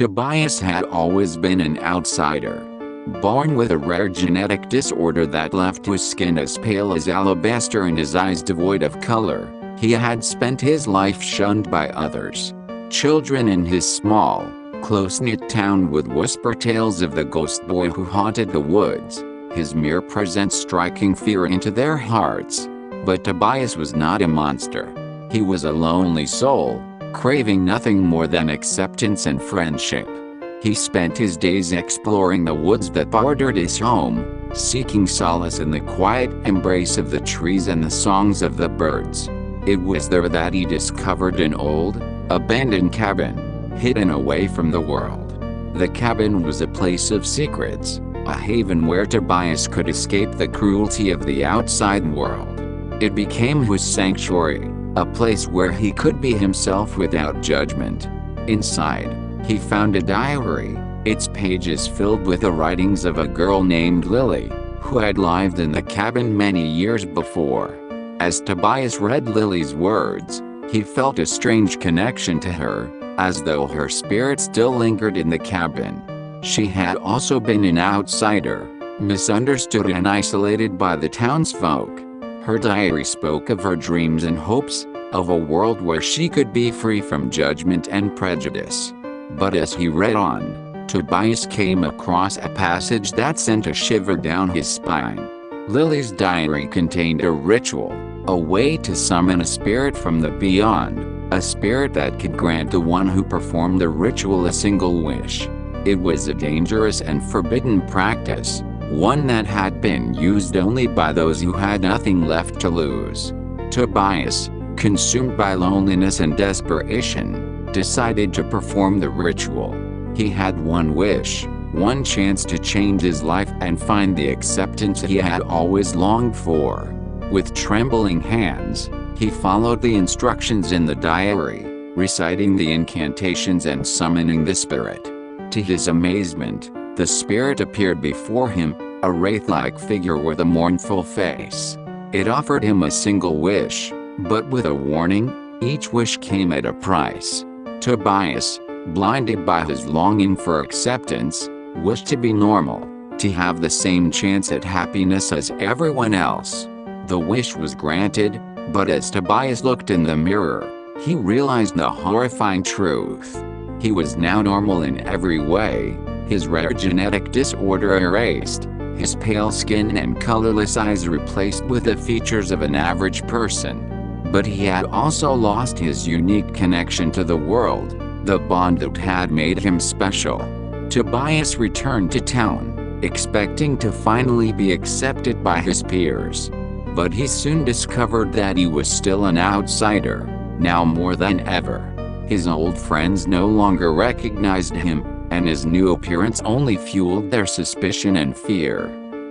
Tobias had always been an outsider. Born with a rare genetic disorder that left his skin as pale as alabaster and his eyes devoid of color, he had spent his life shunned by others. Children in his small, close-knit town would whisper tales of the ghost boy who haunted the woods, his mere presence striking fear into their hearts. But Tobias was not a monster. He was a lonely soul, craving nothing more than acceptance and friendship. He spent his days exploring the woods that bordered his home, seeking solace in the quiet embrace of the trees and the songs of the birds. It was there that he discovered an old, abandoned cabin, hidden away from the world. The cabin was a place of secrets, a haven where Tobias could escape the cruelty of the outside world. It became his sanctuary, a place where he could be himself without judgment. Inside, he found a diary, its pages filled with the writings of a girl named Lily, who had lived in the cabin many years before. As Tobias read Lily's words, he felt a strange connection to her, as though her spirit still lingered in the cabin. She had also been an outsider, misunderstood and isolated by the townsfolk. Her diary spoke of her dreams and hopes, of a world where she could be free from judgment and prejudice. But as he read on, Tobias came across a passage that sent a shiver down his spine. Lily's diary contained a ritual, a way to summon a spirit from the beyond, a spirit that could grant the one who performed the ritual a single wish. It was a dangerous and forbidden practice, one that had been used only by those who had nothing left to lose. Tobias, consumed by loneliness and desperation, decided to perform the ritual. He had one wish, one chance to change his life and find the acceptance he had always longed for. With trembling hands, he followed the instructions in the diary, reciting the incantations and summoning the spirit. To his amazement, the spirit appeared before him, a wraith-like figure with a mournful face. It offered him a single wish, but with a warning: each wish came at a price. Tobias, blinded by his longing for acceptance, wished to be normal, to have the same chance at happiness as everyone else. The wish was granted, but as Tobias looked in the mirror, he realized the horrifying truth. He was now normal in every way, his rare genetic disorder erased, his pale skin and colorless eyes replaced with the features of an average person. But he had also lost his unique connection to the world, the bond that had made him special. Tobias returned to town, expecting to finally be accepted by his peers. But he soon discovered that he was still an outsider, now more than ever. His old friends no longer recognized him, and his new appearance only fueled their suspicion and fear.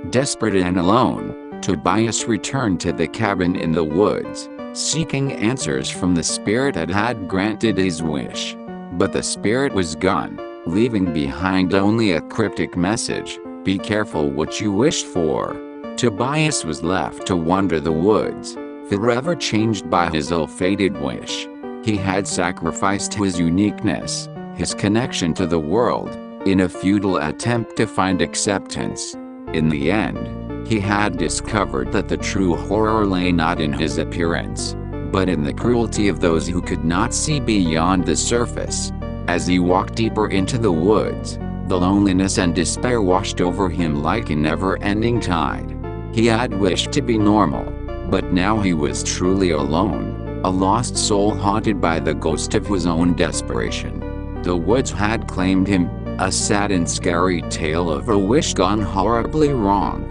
Desperate and alone, Tobias returned to the cabin in the woods, seeking answers from the spirit that had granted his wish. But the spirit was gone, leaving behind only a cryptic message: "Be careful what you wish for." Tobias was left to wander the woods, forever changed by his ill-fated wish. He had sacrificed his uniqueness, his connection to the world, in a futile attempt to find acceptance. In the end, he had discovered that the true horror lay not in his appearance, but in the cruelty of those who could not see beyond the surface. As he walked deeper into the woods, the loneliness and despair washed over him like a never-ending tide. He had wished to be normal, but now he was truly alone, a lost soul haunted by the ghost of his own desperation. The woods had claimed him, a sad and scary tale of a wish gone horribly wrong.